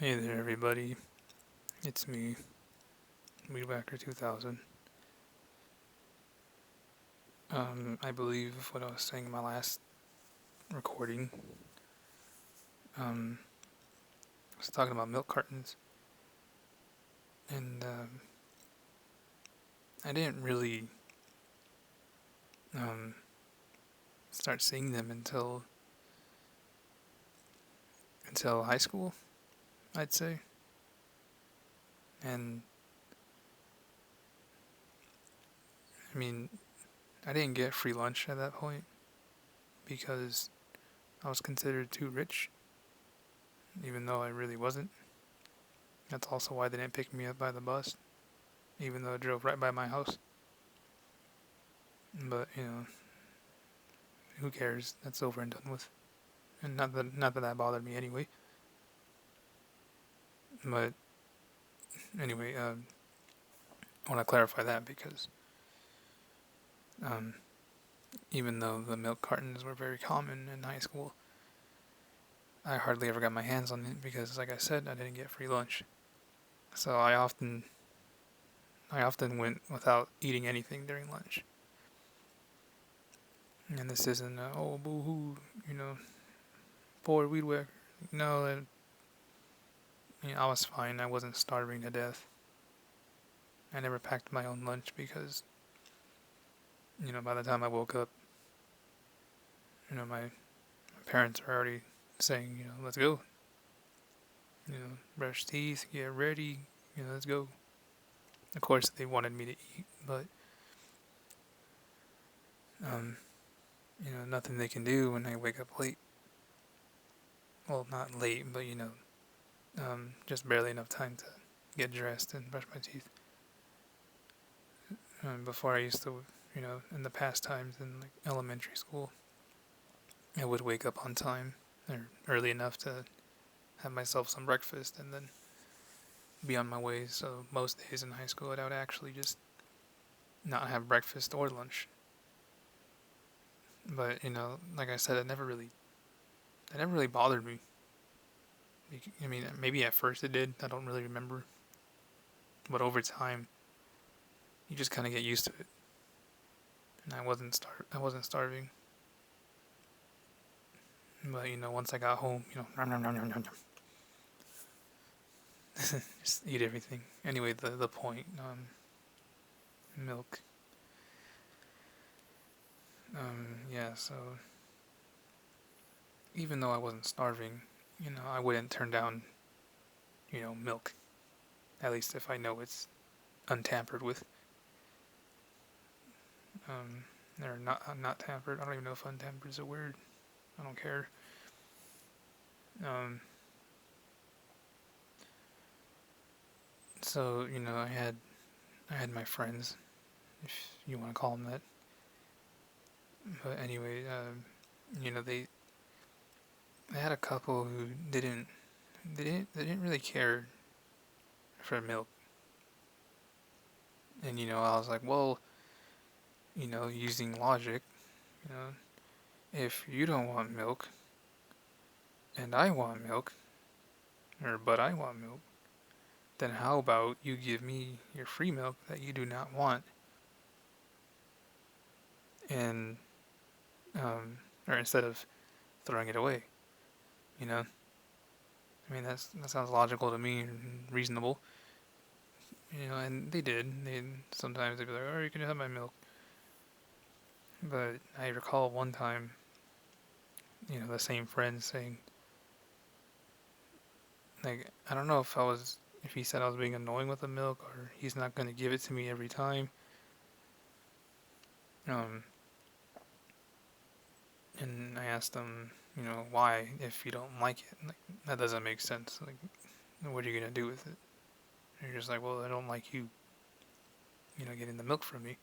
Hey there, everybody. It's me, Weedwhacker 2000. I believe what I was saying in my last recording, I was talking about milk cartons, and I didn't really um, start seeing them until high school, I'd say. And I mean, I didn't get free lunch at that point because I was considered too rich, even though I really wasn't. That's also why they didn't pick me up by the bus, even though it drove right by my house. But who cares? That's over and done with. And not that bothered me anyway. But anyway, I want to clarify that because um, even though the milk cartons were very common in high school, I hardly ever got my hands on it because, like I said, I didn't get free lunch. So I often went without eating anything during lunch. And this isn't oh boo hoo, poor weed whacker. No, I was fine. I wasn't starving to death. I never packed my own lunch because by the time I woke up, my parents are already saying, let's go. Brush teeth, get ready, let's go. Of course, they wanted me to eat, but um, nothing they can do when I wake up late. Well, not late, but just barely enough time to get dressed and brush my teeth. Before I used to, in the past times in like elementary school, I would wake up on time or early enough to have myself some breakfast and then be on my way. So most days in high school, I would actually just not have breakfast or lunch. But like I said, it never really bothered me. I mean, maybe at first it did. I don't really remember. But over time, you just kind of get used to it. And I wasn't starving. But once I got home, nom, nom, nom, nom, nom, nom, just eat everything. Anyway, the point, milk. Yeah. So even though I wasn't starving, I wouldn't turn down, milk. At least if I know it's untampered with. Um, or not tampered. I don't even know if untampered is a word. I don't care. Um, so I had my friends, if you want to call them that. But anyway, they had a couple who they didn't really care for milk, and I was like, well, using logic, you know, if you don't want milk and I want milk, but I want milk, then how about you give me your free milk that you do not want, and or instead of throwing it away, you know. I mean, that sounds logical to me and reasonable, and they did. Sometimes they'd be like, "Oh, you can have my milk," but I recall one time, the same friend saying, like, I don't know if he said I was being annoying with the milk or he's not going to give it to me every time. Um, and I asked him, why if you don't like it? Like, that doesn't make sense. Like, what are you gonna do with it? And you're just like, well, I don't like you, getting the milk from me.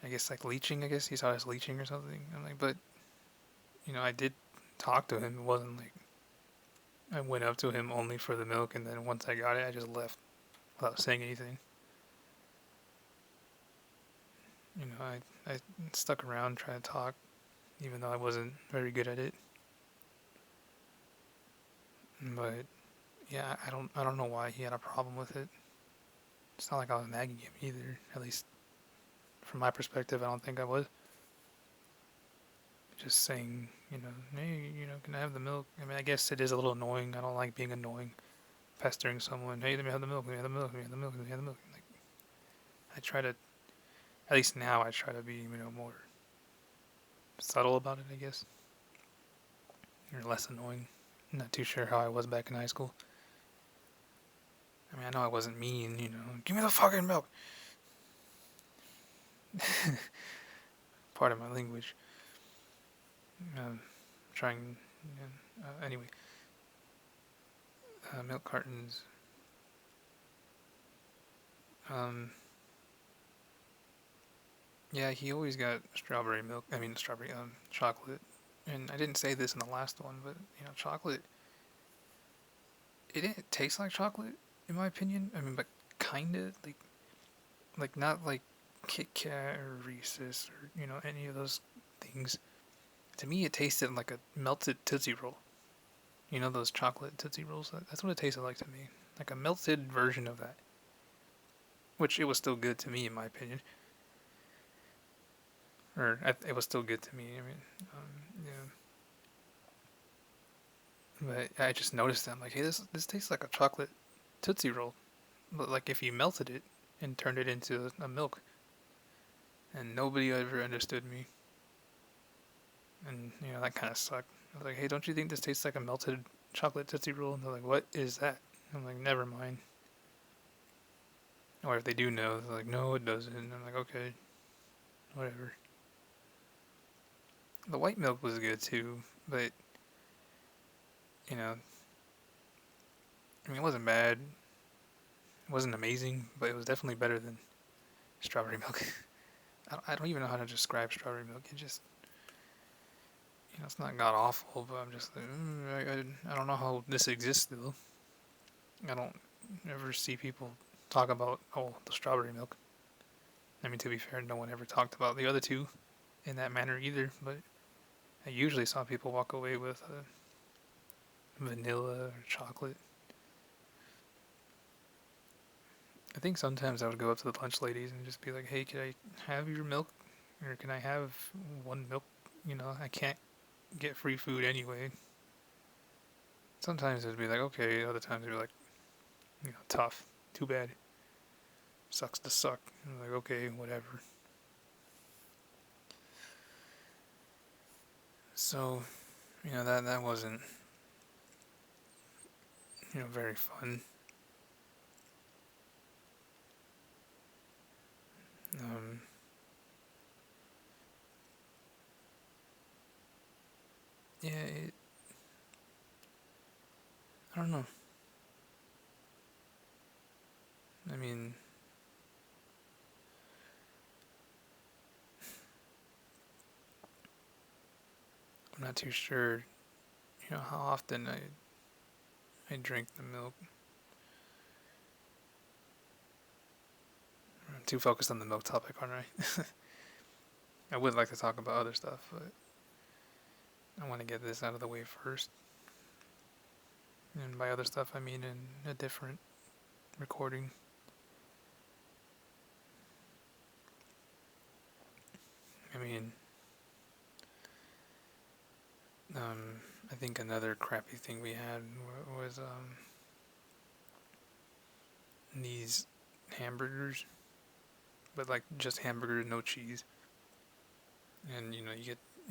I guess like leeching. I guess he saw us leeching or something. I'm like, but I did talk to him. It wasn't like I went up to him only for the milk, and then once I got it, I just left without saying anything. I stuck around trying to talk, even though I wasn't very good at it. But yeah, I don't know why he had a problem with it. It's not like I was nagging him either. At least from my perspective, I don't think I was. Just saying, hey, can I have the milk? I mean, I guess it is a little annoying. I don't like being annoying, pestering someone. Hey, let me have the milk. Let me have the milk. Let me have the milk. Let me have the milk. Like, I try to, at least now, I try to be, more subtle about it. I guess, or less annoying. I'm not too sure how I was back in high school. I mean, I know I wasn't mean. Give me the fucking milk. Part of my language. Trying. Anyway, milk cartons. Um, yeah, he always got strawberry milk. I mean, strawberry chocolate. And I didn't say this in the last one, but chocolate. It didn't taste like chocolate, in my opinion. I mean, but kinda like not like Kit Kat or Reese's or any of those things. To me, it tasted like a melted Tootsie Roll. Those chocolate Tootsie Rolls? That's what it tasted like to me. Like a melted version of that. Which it was still good to me, in my opinion. It was still good to me. I mean, yeah. But I just noticed that I'm like, hey, this tastes like a chocolate Tootsie Roll. But like if you melted it and turned it into a milk. And nobody ever understood me. And, that kind of sucked. I was like, hey, don't you think this tastes like a melted chocolate Tootsie Roll? And they're like, what is that? I'm like, never mind. Or if they do know, they're like, no, it doesn't. And I'm like, okay, whatever. The white milk was good too, but, you know, I mean, it wasn't bad. It wasn't amazing, but it was definitely better than strawberry milk. I don't even know how to describe strawberry milk. It just, it's not god awful, but I'm just like, I don't know how this exists still. I don't ever see people talk about, the strawberry milk. I mean, to be fair, no one ever talked about the other two in that manner either, but I usually saw people walk away with vanilla or chocolate. I think sometimes I would go up to the lunch ladies and just be like, hey, can I have your milk? Or can I have one milk? I can't get free food anyway. Sometimes it'd be like, okay. Other times it'd be like, tough. Too bad. Sucks to suck. I'm like, okay, whatever. So, that wasn't, very fun. Um, yeah, I don't know. I mean, I'm not too sure, how often I drink the milk. I'm too focused on the milk topic, aren't I? I would like to talk about other stuff, but I want to get this out of the way first. And by other stuff, I mean in a different recording. I mean, I think another crappy thing we had was these hamburgers, but like just hamburgers, no cheese, and you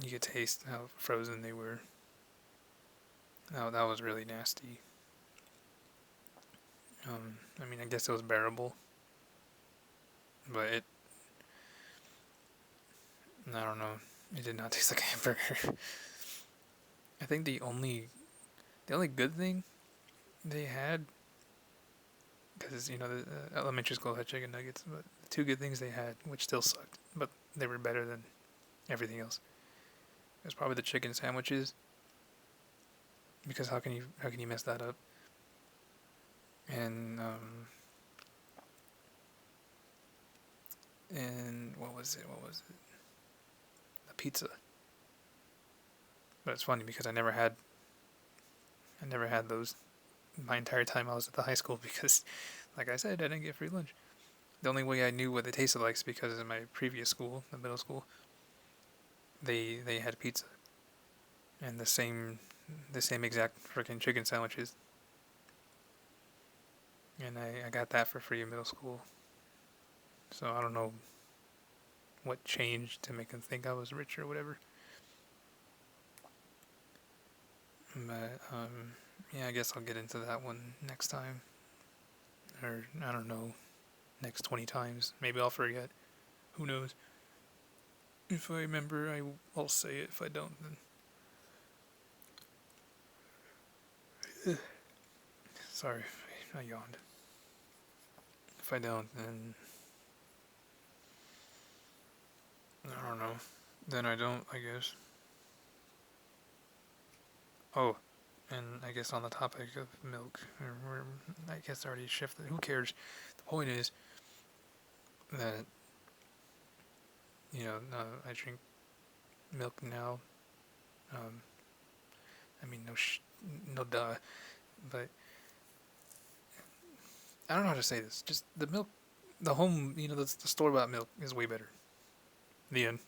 get taste how frozen they were. That was really nasty. I mean, I guess it was bearable, but I don't know. It did not taste like a hamburger. I think the only good thing they had, because the elementary school had chicken nuggets, but the two good things they had, which still sucked, but they were better than everything else. It was probably the chicken sandwiches, because how can you mess that up? And and what was it? What was it? The pizza. But it's funny because I never had those my entire time I was at the high school because, like I said, I didn't get free lunch. The only way I knew what it tasted like is because in my previous school, the middle school, they had pizza and the same exact freaking chicken sandwiches, and I got that for free in middle school. So I don't know what changed to make them think I was rich or whatever. But yeah, I guess I'll get into that one next time, or I don't know, next 20 times. Maybe I'll forget. Who knows? If I remember, I'll say it. If I don't, then sorry, I yawned. If I don't, then I don't know. Then I don't, I guess. Oh, and I guess on the topic of milk, I guess I already shifted. Who cares? The point is that I drink milk now. Um, I mean, no duh, but I don't know how to say this. Just the milk, the home, the store bought milk is way better. The end.